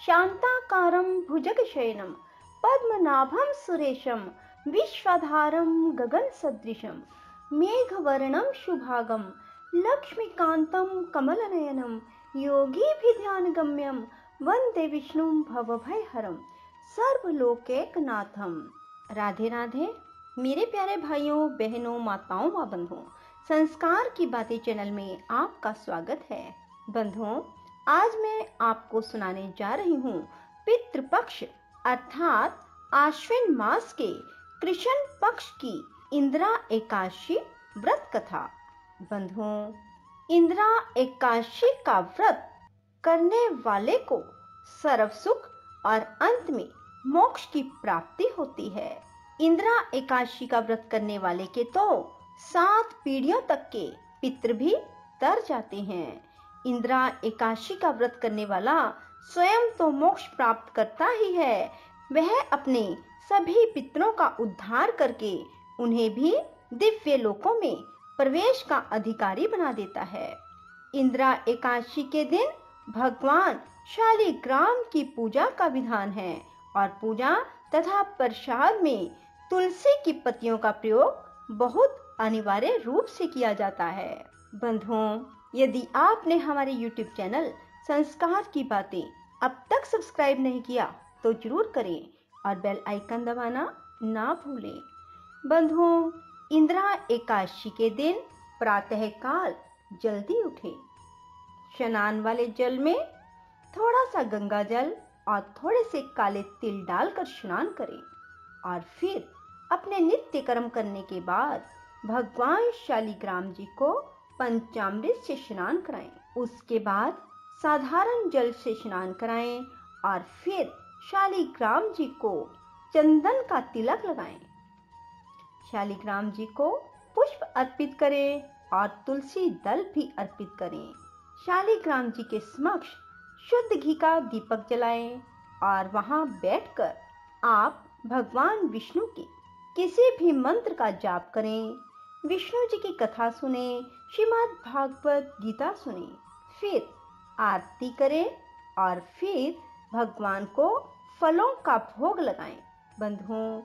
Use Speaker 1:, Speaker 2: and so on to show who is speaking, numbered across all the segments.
Speaker 1: शांताकारं भुजगशयनं पद्मनाभं सुरेशं विश्वाधारं गगनसदृशं मेघवर्णं शुभांगं लक्ष्मीकान्तं कमलनयनं योगीभिध्यानगम्यं वंदे विष्णुं भवभयहरं सर्वलोकैकनाथं। राधे राधे मेरे प्यारे भाइयों बहनों माताओं व बंधुओं, संस्कार की बातें चैनल में आपका स्वागत है। बंधुओं, आज मैं आपको सुनाने जा रही हूँ पितृपक्ष अर्थात आश्विन मास के कृष्ण पक्ष की इंदिरा एकादशी व्रत कथा। बंधुओं, इंदिरा एकादशी का व्रत करने वाले को सर्व सुख और अंत में मोक्ष की प्राप्ति होती है। इंदिरा एकादशी का व्रत करने वाले के तो 7 पीढ़ियों तक के पितृ भी तर जाते हैं। इंदिरा एकादशी का व्रत करने वाला स्वयं तो मोक्ष प्राप्त करता ही है, वह अपने सभी पितरों का उद्धार करके उन्हें भी दिव्य लोकों में प्रवेश का अधिकारी बना देता है। इंदिरा एकादशी के दिन भगवान शालिग्राम की पूजा का विधान है और पूजा तथा प्रसाद में तुलसी की पत्तियों का प्रयोग बहुत अनिवार्य रूप से किया जाता है। बंधुओं, यदि आपने हमारे YouTube चैनल संस्कार की बातें अब तक सब्सक्राइब नहीं किया तो जरूर करें और बेल आइकन दबाना ना भूलें। बंधुओं, इंदिरा एकादशी के दिन प्रातः काल जल्दी उठें। स्नान वाले जल में थोड़ा सा गंगा जल और थोड़े से काले तिल डालकर स्नान करें और फिर अपने नित्य कर्म करने के बाद भगवान शालिग्राम जी को पंचामृत से स्नान कराएं। उसके बाद साधारण जल से स्नान कराएं और फिर शालिग्राम जी को चंदन का तिलक लगाएं। शालिग्राम जी को पुष्प अर्पित करें और तुलसी दल भी अर्पित करें। शालिग्राम जी के समक्ष शुद्ध घी का दीपक जलाएं और वहां बैठकर आप भगवान विष्णु के किसी भी मंत्र का जाप करें, विष्णु जी की कथा सुने, श्रीमद् भागवत गीता सुने, फिर आरती करें और फिर भगवान को फलों का भोग लगाएं। बंधुओं,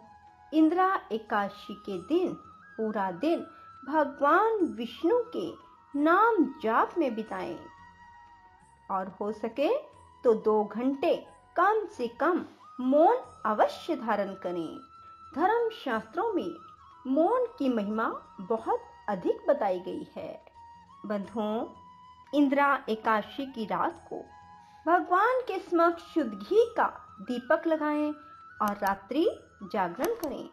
Speaker 1: इंदिरा एकादशी के दिन पूरा दिन भगवान विष्णु के नाम जाप में बिताएं और हो सके तो 2 घंटे कम से कम मौन अवश्य धारण करें। धर्म शास्त्रों में मौन की महिमा बहुत अधिक बताई गई है। बंधुओं, इंदिरा एकादशी की रात को भगवान के समक्ष शुद्ध घी का दीपक लगाएं और रात्रि जागरण करें।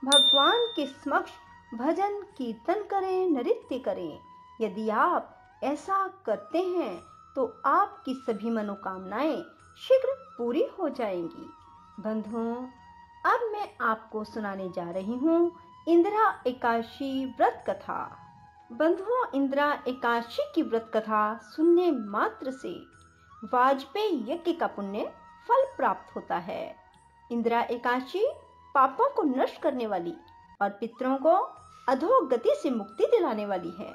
Speaker 1: भगवान के समक्ष भजन कीर्तन करें, नृत्य करें। यदि आप ऐसा करते हैं तो आपकी सभी मनोकामनाएं शीघ्र पूरी हो जाएंगी। बंधुओं, अब मैं आपको सुनाने जा रही हूँ इंदिरा एकादशी व्रत कथा। बंधुओं, इंदिरा एकादशी की व्रत कथा सुनने मात्र से वाजपेयी यज्ञ का पुण्य फल प्राप्त होता है। इंदिरा एकादशी पापों को नष्ट करने वाली और पितरों को अधोगति से मुक्ति दिलाने वाली है।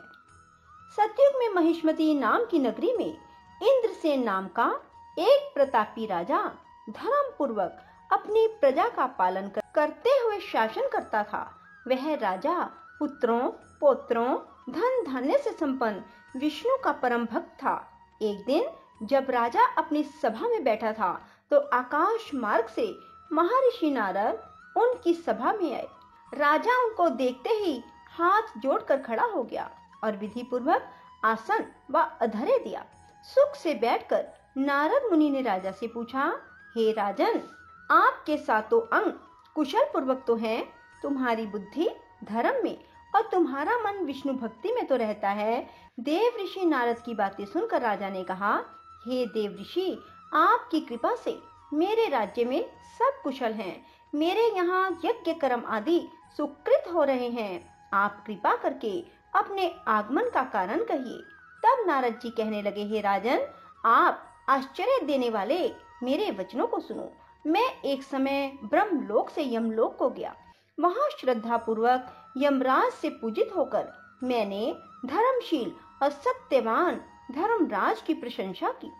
Speaker 1: सतयुग में महिष्मती नाम की नगरी में इंद्रसेन नाम का एक प्रतापी राजा धर्म पूर्वक अपनी प्रजा का पालन करते हुए शासन करता था। वह राजा पुत्रों पौत्रों धन धान्य से संपन्न विष्णु का परम भक्त था। एक दिन जब राजा अपनी सभा में बैठा था तो आकाश मार्ग से महर्षि नारद उनकी सभा में आए। राजा उनको देखते ही हाथ जोड़कर खड़ा हो गया और विधि पूर्वक आसन व अधर्य दिया। सुख से बैठकर नारद मुनि ने राजा से पूछा, हे राजन, आपके 7 अंग कुशल पूर्वक तो हैं, तुम्हारी बुद्धि धर्म में और तुम्हारा मन विष्णु भक्ति में तो रहता है। देव ऋषि नारद की बातें सुनकर राजा ने कहा, हे देव ऋषि, आपकी कृपा से मेरे राज्य में सब कुशल हैं। मेरे यहाँ यज्ञ कर्म आदि सुकृत हो रहे हैं। आप कृपा करके अपने आगमन का कारण कहिए। तब नारद जी कहने लगे, हे राजन, आप आश्चर्य देने वाले मेरे वचनों को सुनो। मैं एक समय ब्रह्मलोक से यमलोक को गया। वहां श्रद्धा पूर्वक यमराज से पूजित होकर मैंने धर्मशील और सत्यवान धर्मराज की प्रशंसा की।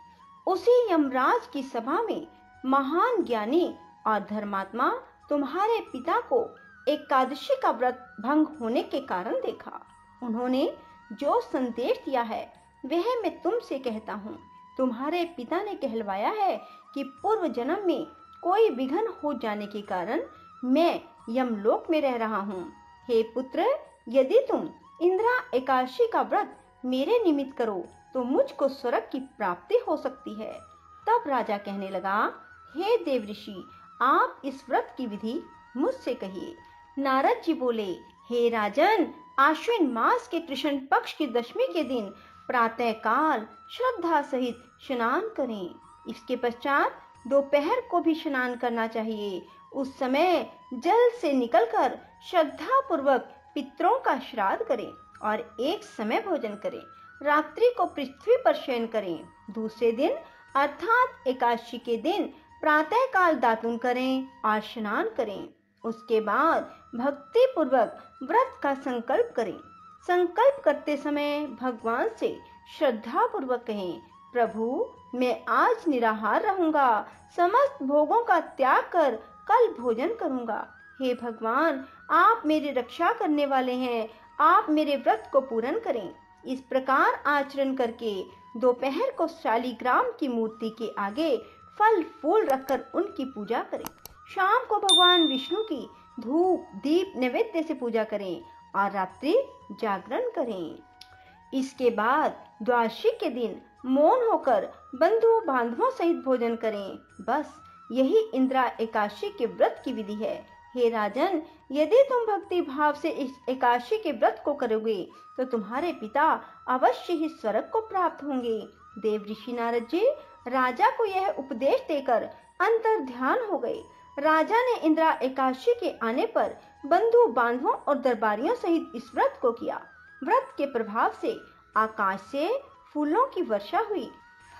Speaker 1: उसी यमराज की सभा में महान ज्ञानी और धर्मात्मा तुम्हारे पिता को एकादशी का व्रत भंग होने के कारण देखा। उन्होंने जो संदेश दिया है वह मैं तुमसे कहता हूँ। तुम्हारे पिता ने कहलवाया है कि पूर्व जन्म में कोई विघ्न हो जाने के कारण मैं यमलोक में रह रहा हूँ। हे पुत्र, यदि तुम इंद्रा एकादशी का व्रत मेरे निमित्त करो तो मुझको स्वर्ग की प्राप्ति हो सकती है। तब राजा कहने लगा, हे देवऋषि, आप इस व्रत की विधि मुझसे कहिए। नारद जी बोले, हे राजन, आश्विन मास के कृष्ण पक्ष की दशमी के दिन प्रातः काल श्रद्धा सहित स्नान करें। इसके पश्चात दोपहर को भी स्नान करना चाहिए। उस समय जल से निकलकर श्रद्धा पूर्वक पितरों का श्राद्ध करें और एक समय भोजन करें। रात्रि को पृथ्वी पर शयन करें। दूसरे दिन अर्थात एकादशी के दिन प्रातः काल दातुन करें और स्नान करें। उसके बाद भक्ति पूर्वक व्रत का संकल्प करें। संकल्प करते समय भगवान से श्रद्धा पूर्वक कहें, प्रभु, मैं आज निराहार रहूंगा, समस्त भोगों का त्याग कर कल भोजन करूंगा। हे भगवान, आप मेरी रक्षा करने वाले हैं, आप मेरे व्रत को पूर्ण करें। इस प्रकार आचरण करके दोपहर को शालिग्राम की मूर्ति के आगे फल फूल रखकर उनकी पूजा करें। शाम को भगवान विष्णु की धूप दीप नैवेद्य से पूजा करें और रात्रि जागरण करें। इसके बाद द्वादशी के दिन मौन होकर बंधु बांधवों सहित भोजन करें। बस यही इंद्रा एकादशी के व्रत की विधि है। हे राजन, यदि तुम भक्ति भाव से इस एकादशी के व्रत को करोगे तो तुम्हारे पिता अवश्य ही स्वर्ग को प्राप्त होंगे। देव ऋषि नारद जी राजा को यह उपदेश देकर अंतर ध्यान हो गए। राजा ने इंद्रा एकादशी के आने पर बंधु बांधवों और दरबारियों सहित इस व्रत को किया। व्रत के प्रभाव से आकाश से फूलों की वर्षा हुई।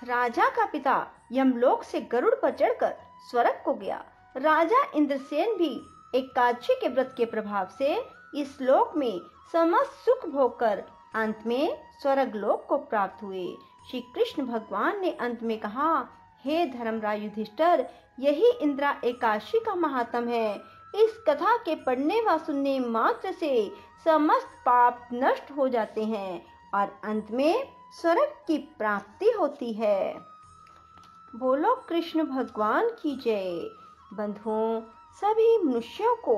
Speaker 1: राजा का पिता यमलोक से गरुड़ पर चढ़कर स्वर्ग को गया। राजा इंद्रसेन भी एकादशी के व्रत के प्रभाव से इस लोक में समस्त सुख भोग कर अंत में स्वर्ग लोक को प्राप्त हुए। श्री कृष्ण भगवान ने अंत में कहा, हे धर्मराज युधिष्ठिर, यही इंद्रा एकादशी का महात्म्य है। इस कथा के पढ़ने व सुनने मात्र से समस्त पाप नष्ट हो जाते हैं और अंत में स्वर्ग की प्राप्ति होती है। बोलो कृष्ण भगवान की जय। बंधुओं, सभी मनुष्यों को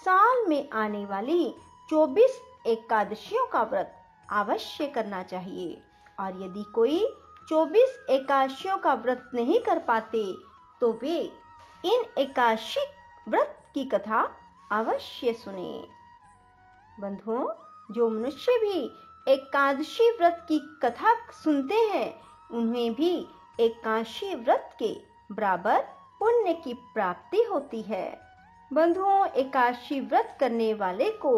Speaker 1: साल में आने वाली 24 एकादशियों का व्रत अवश्य करना चाहिए और यदि कोई 24 एकादशियों का व्रत नहीं कर पाते तो वे इन एकादशी व्रत की कथा अवश्य सुने। बंधुओं, जो मनुष्य भी एकादशी व्रत की कथा सुनते हैं उन्हें भी एकादशी व्रत के बराबर पुण्य की प्राप्ति होती है। बंधुओं, एकादशी व्रत करने वाले को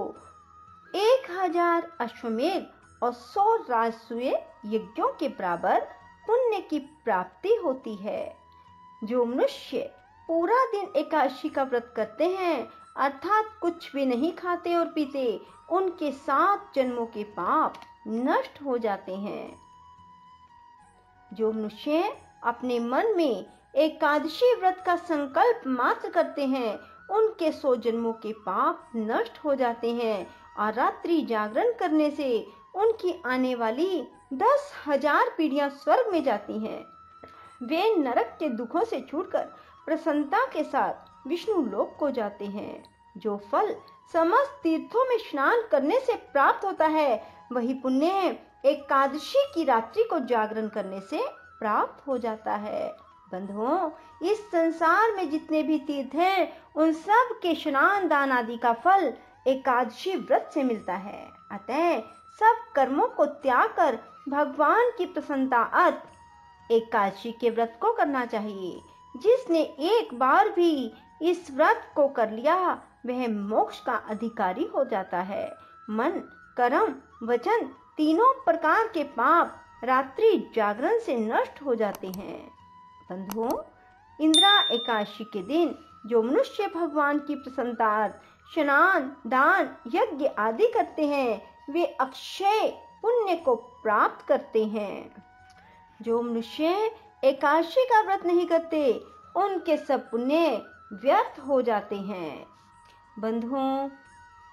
Speaker 1: 1000 अश्वमेध और 100 राजसूय यज्ञों के बराबर पुण्य की प्राप्ति होती है। जो मनुष्य पूरा दिन एकादशी का व्रत करते हैं अर्थात कुछ भी नहीं खाते और पीते, उनके 7 जन्मों के पाप नष्ट हो जाते हैं। जो मनुष्य अपने मन में एकादशी व्रत का संकल्प मात्र करते हैं उनके 100 जन्मों के पाप नष्ट हो जाते हैं और रात्रि जागरण करने से उनकी आने वाली 10,000 पीढ़ियां स्वर्ग में जाती हैं। वे नरक के दुखों से छूटकर प्रसन्नता के साथ विष्णु लोक को जाते हैं। जो फल समस्त तीर्थों में स्नान करने से प्राप्त होता है वही पुण्य एकादशी की रात्रि को जागरण करने से प्राप्त हो जाता है। बंधुओं, इस संसार में जितने भी तीर्थ हैं उन सब के स्नान दान आदि का फल एकादशी व्रत से मिलता है। अतः सब कर्मों को त्याग कर भगवान की प्रसन्नता अर्थ एकादशी के व्रत को करना चाहिए। जिसने एक बार भी इस व्रत को कर लिया वह मोक्ष का अधिकारी हो जाता है। मन, कर्म, वचन तीनों प्रकार के पाप रात्रि जागरण से नष्ट हो जाते हैं। बंधुओं, इंद्रा एकादशी के दिन जो मनुष्य भगवान की प्रसन्नता स्नान दान यज्ञ आदि करते हैं वे अक्षय पुण्य को प्राप्त करते हैं। जो मनुष्य एकादशी का व्रत नहीं करते उनके सब पुण्य व्यर्थ हो जाते हैं। बंधुओं,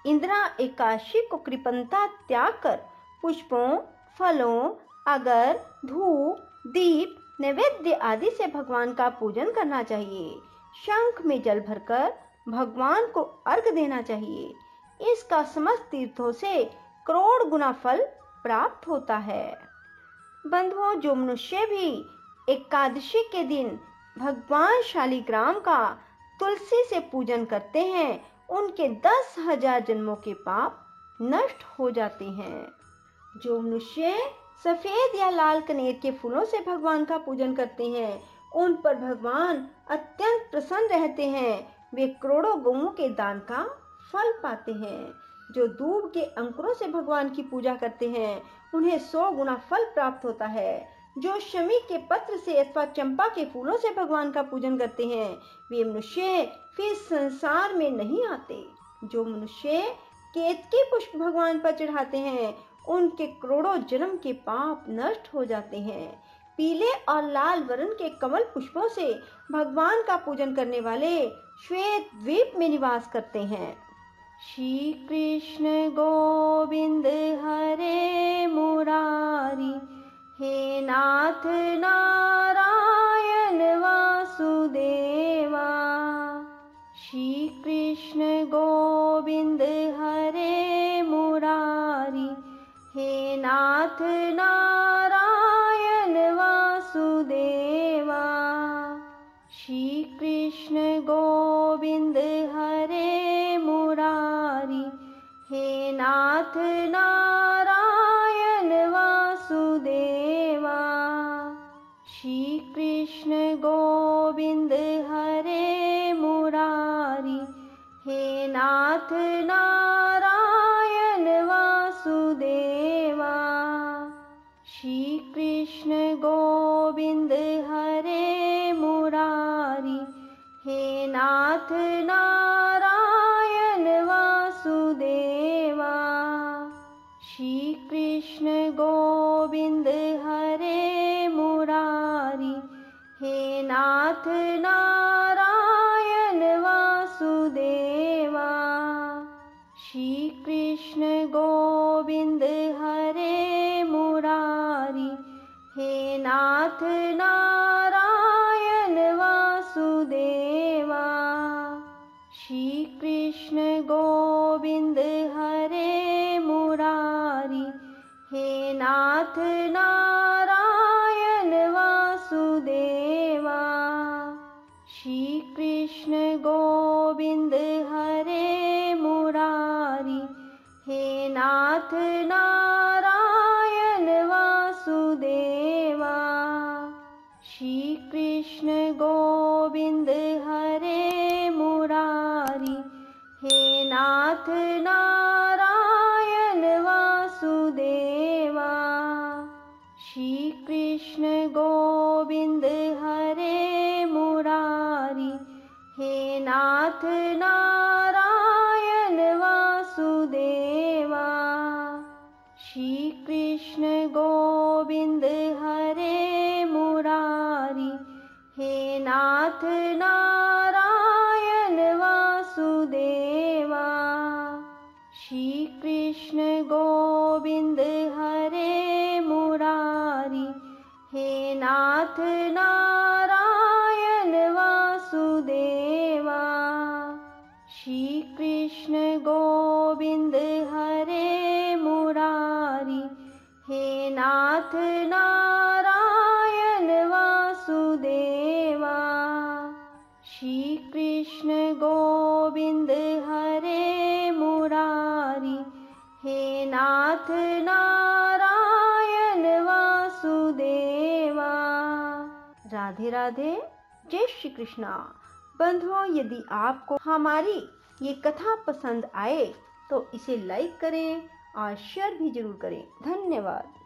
Speaker 1: इंदिरा एकादशी को कृपणता त्याग कर पुष्पों, फलों, अगर, धूप, दीप, नैवेद्य आदि से भगवान का पूजन करना चाहिए। शंख में जल भरकर भगवान को अर्घ देना चाहिए। इसका समस्त तीर्थों से करोड़ गुना फल प्राप्त होता है। बंधुओं, जो मनुष्य भी एकादशी के दिन भगवान शालिग्राम का तुलसी से पूजन करते हैं, उनके 10,000 जन्मों के पाप नष्ट हो जाते हैं। जो मनुष्य सफेद या लाल कनेर के फूलों से भगवान का पूजन करते हैं, उन पर भगवान अत्यंत प्रसन्न रहते हैं। वे करोड़ों गौओं के दान का फल पाते हैं। जो दूब के अंकुरों से भगवान की पूजा करते हैं, उन्हें 100 गुना फल प्राप्त होता है। जो शमी के पत्र से अथवा चंपा के फूलों से भगवान का पूजन करते हैं, वे मनुष्य फिर संसार में नहीं आते। जो मनुष्य केतकी पुष्प भगवान पर चढ़ाते हैं, उनके करोड़ों जन्म के पाप नष्ट हो जाते हैं। पीले और लाल वर्ण के कमल पुष्पों से भगवान का पूजन करने वाले श्वेत द्वीप में निवास करते हैं। श्री कृष्ण गोविंद हरे मुरारी, हे नाथ नारायण वासुदेवा। श्री कृष्ण गोविंद हरे मुरारी, हे नाथ नारायण वासुदेवा। श्री कृष्ण गोविंद हरे मुरारी, हे नाथ नारायण वासुदेवा। श्री कृष्ण गोविंद हरे मुरारी, हे नाथ नारायण वासुदेवा। श्री कृष्ण गोविंद हरे मुरारी, हे नाथ नारायण वासुदेवा। श्री कृष्ण गोविंद हरे मुरारी, हे नाथ नारायण वासुदेवा। श्री कृष्ण गोविंद हरे मुरारी, हे नाथ नारायण वासुदेवा। श्री कृष्ण गोविंद हरे मुरारी, हे नाथ नारायण वासुदेवा। श्री कृष्ण गोविंद हरे मुरारी, हे नाथ नारायण वासुदेवा। श्री कृष्ण गोविंद हरे मुरारी, हे नाथ नारायण वासुदेवा। श्री कृष्ण गोविंद हरे मुरारी, हे नाथ नारायण वासुदेवा। श्री कृष्ण गोविंद हरे मुरारी, हे नाथ नारायण वासुदेवा। श्री कृष्ण गोविंद हरे मुरारी, हे नाथ नारायण वासुदेवा। श्री कृष्ण गोविंद हरे मुरारी, हे नाथ नारायण वासुदेवा। श्री कृष्ण गोविंद हरे मुरारी, हे नाथ नारायण वासुदेवा। राधे राधे, जय श्री कृष्णा। बंधुओं, यदि आपको हमारी ये कथा पसंद आए तो इसे लाइक करें और शेयर भी जरूर करें। धन्यवाद।